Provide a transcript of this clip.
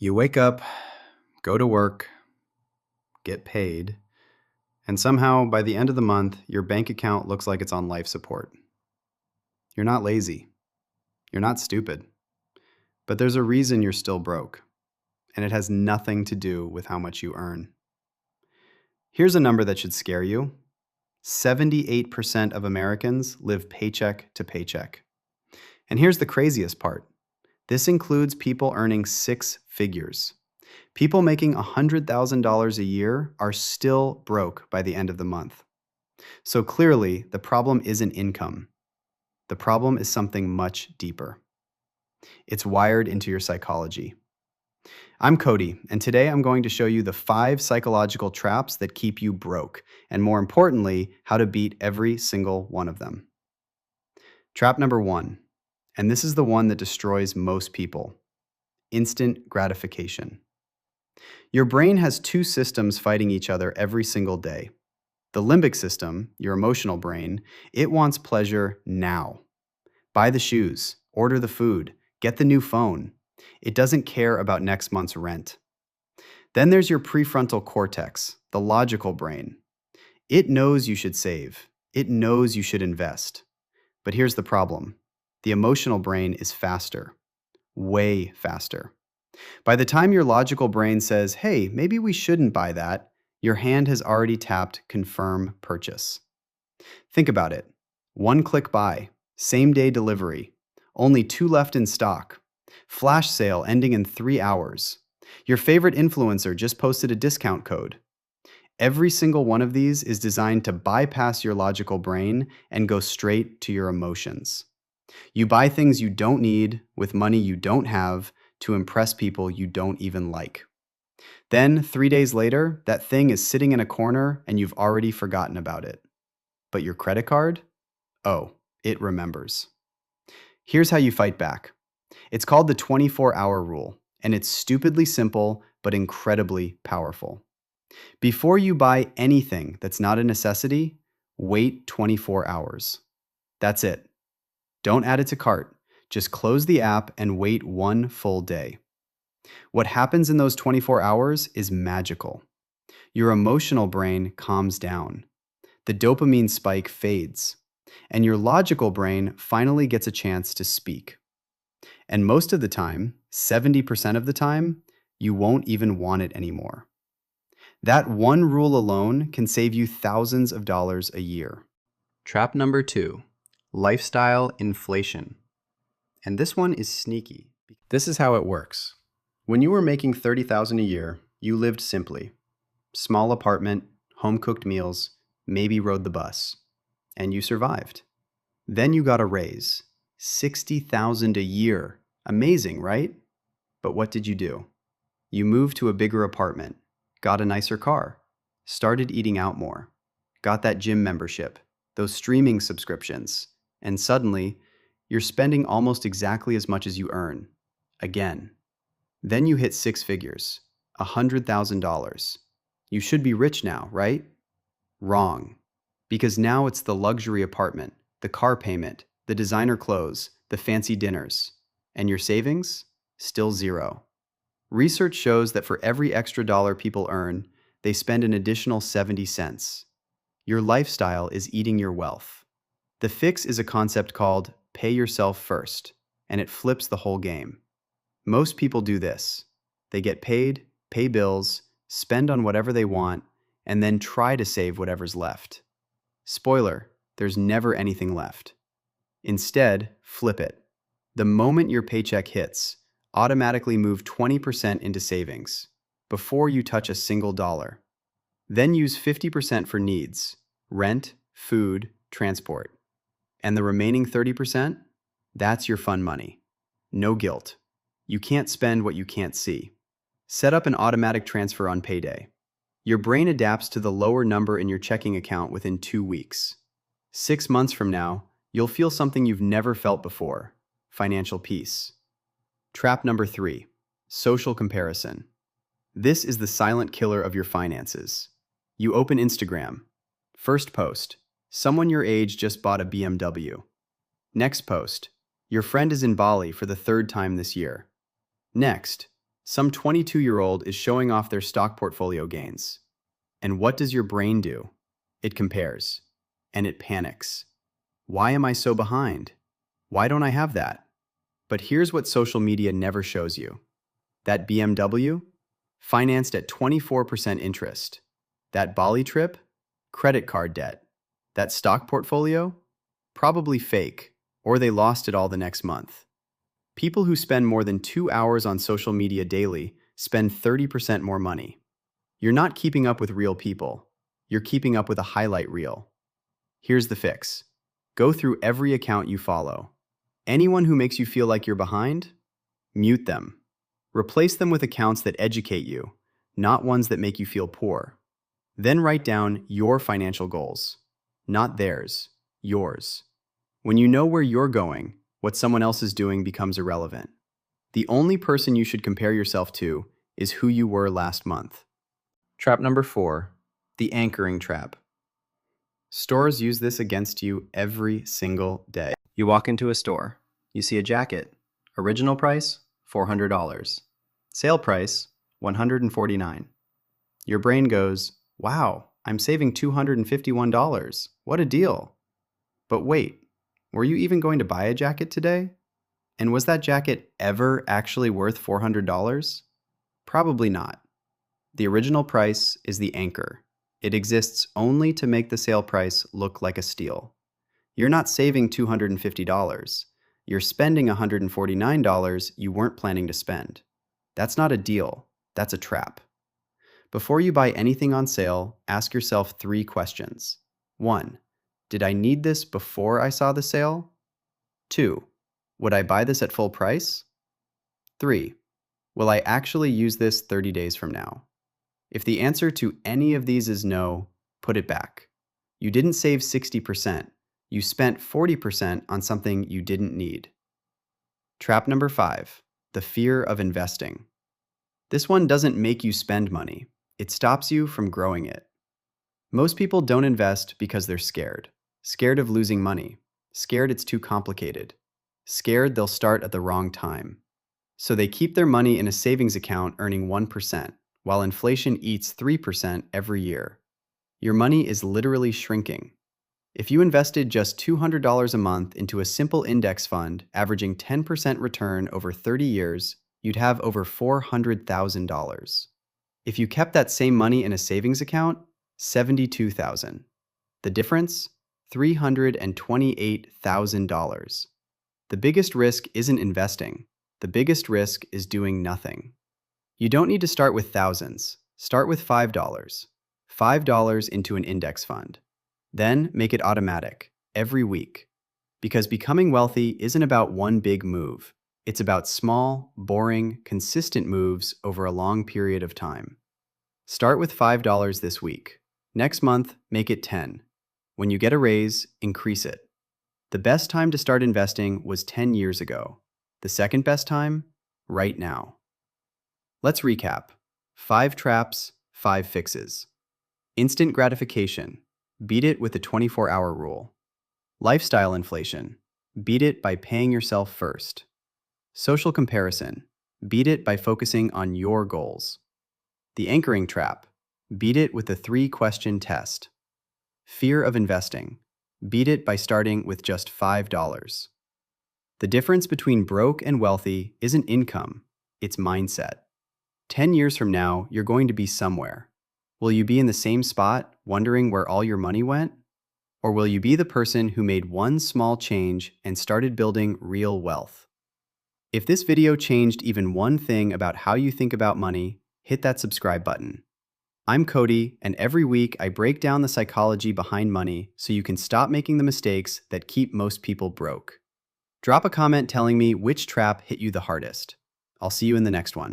You wake up, go to work, get paid, and somehow by the end of the month, your bank account looks like it's on life support. You're not lazy. You're not stupid. But there's a reason you're still broke, and it has nothing to do with how much you earn. Here's a number that should scare you. 78% of Americans live paycheck to paycheck. And here's the craziest part. This includes people earning six figures. People making $100,000 a year are still broke by the end of the month. So clearly, the problem isn't income. The problem is something much deeper. It's wired into your psychology. I'm Cody, and today I'm going to show you the 5 psychological traps that keep you broke, and more importantly, how to beat every single one of them. Trap number 1, and this is the one that destroys most people: instant gratification. Your brain has 2 systems fighting each other every single day. The limbic system, your emotional brain, it wants pleasure now. Buy the shoes, order the food, get the new phone. It doesn't care about next month's rent. Then there's your prefrontal cortex, the logical brain. It knows you should save. It knows you should invest. But here's the problem. The emotional brain is faster, way faster. By the time your logical brain says, hey, maybe we shouldn't buy that, your hand has already tapped confirm purchase. Think about it. 1-click buy, same-day delivery, only 2 left in stock, flash sale ending in 3 hours. Your favorite influencer just posted a discount code. Every single one of these is designed to bypass your logical brain and go straight to your emotions. You buy things you don't need with money you don't have to impress people you don't even like. Then, 3 days later, that thing is sitting in a corner and you've already forgotten about it. But your credit card? Oh, it remembers. Here's how you fight back. It's called the 24-hour rule, and it's stupidly simple but incredibly powerful. Before you buy anything that's not a necessity, wait 24 hours. That's it. Don't add it to cart. Just close the app and wait 1 full day. What happens in those 24 hours is magical. Your emotional brain calms down. The dopamine spike fades, and your logical brain finally gets a chance to speak. And most of the time, 70% of the time, you won't even want it anymore. That one rule alone can save you thousands of dollars a year. Trap number 2, lifestyle inflation. And this one is sneaky. This is how it works. When you were making $30,000 a year, you lived simply. Small apartment, home-cooked meals, maybe rode the bus. And you survived. Then you got a raise. $60,000 a year. Amazing, right? But what did you do? You moved to a bigger apartment, got a nicer car, started eating out more, got that gym membership, those streaming subscriptions, and suddenly, you're spending almost exactly as much as you earn. Again. Then you hit 6 figures, $100,000. You should be rich now, right? Wrong. Because now it's the luxury apartment, the car payment, the designer clothes, the fancy dinners. And your savings? Still 0. Research shows that for every extra dollar people earn, they spend an additional 70 cents. Your lifestyle is eating your wealth. The fix is a concept called pay yourself first, and it flips the whole game. Most people do this. They get paid, pay bills, spend on whatever they want, and then try to save whatever's left. Spoiler, there's never anything left. Instead, flip it. The moment your paycheck hits, automatically move 20% into savings before you touch a single dollar. Then use 50% for needs, rent, food, transport. And the remaining 30%? That's your fun money. No guilt. You can't spend what you can't see. Set up an automatic transfer on payday. Your brain adapts to the lower number in your checking account within 2 weeks. 6 months from now, you'll feel something you've never felt before: financial peace. Trap number 3, social comparison. This is the silent killer of your finances. You open Instagram. First post: someone your age just bought a BMW. Next post: your friend is in Bali for the 3rd time this year. Next: Some 22-year-old is showing off their stock portfolio gains. And what does your brain do? It compares. And it panics. Why am I so behind? Why don't I have that? But here's what social media never shows you. That BMW? Financed at 24% interest. That Bali trip? Credit card debt. That stock portfolio? Probably fake, or they lost it all the next month. People who spend more than 2 hours on social media daily spend 30% more money. You're not keeping up with real people. You're keeping up with a highlight reel. Here's the fix. Go through every account you follow. Anyone who makes you feel like you're behind, mute them. Replace them with accounts that educate you, not ones that make you feel poor. Then write down your financial goals. Not theirs, yours. When you know where you're going, what someone else is doing becomes irrelevant. The only person you should compare yourself to is who you were last month. Trap number 4, the anchoring trap. Stores use this against you every single day. You walk into a store. You see a jacket. Original price, $400. Sale price, $149. Your brain goes, wow, I'm saving $251. What a deal. But wait, were you even going to buy a jacket today? And was that jacket ever actually worth $400? Probably not. The original price is the anchor. It exists only to make the sale price look like a steal. You're not saving $250. You're spending $149 you weren't planning to spend. That's not a deal. That's a trap. Before you buy anything on sale, ask yourself 3 questions. 1. Did I need this before I saw the sale? 2. Would I buy this at full price? 3. Will I actually use this 30 days from now? If the answer to any of these is no, put it back. You didn't save 60%. You spent 40% on something you didn't need. Trap number 5, the fear of investing. This one doesn't make you spend money. It stops you from growing it. Most people don't invest because they're scared. Scared of losing money. Scared it's too complicated. Scared they'll start at the wrong time. So they keep their money in a savings account earning 1%, while inflation eats 3% every year. Your money is literally shrinking. If you invested just $200 a month into a simple index fund averaging 10% return over 30 years, you'd have over $400,000. If you kept that same money in a savings account, $72,000. The difference? $328,000. The biggest risk isn't investing. The biggest risk is doing nothing. You don't need to start with thousands. Start with $5. $5 into an index fund. Then make it automatic, every week. Because becoming wealthy isn't about one big move. It's about small, boring, consistent moves over a long period of time. Start with $5 this week. Next month, make it 10. When you get a raise, increase it. The best time to start investing was 10 years ago. The second best time? Right now. Let's recap. 5 traps, 5 fixes. Instant gratification. Beat it with the 24-hour rule. Lifestyle inflation. Beat it by paying yourself first. Social comparison. Beat it by focusing on your goals. The anchoring trap. Beat it with the 3-question test. Fear of investing. Beat it by starting with just $5. The difference between broke and wealthy isn't income, it's mindset. 10 years from now, you're going to be somewhere. Will you be in the same spot, wondering where all your money went? Or will you be the person who made one small change and started building real wealth? If this video changed even one thing about how you think about money, hit that subscribe button. I'm Cody, and every week I break down the psychology behind money so you can stop making the mistakes that keep most people broke. Drop a comment telling me which trap hit you the hardest. I'll see you in the next one.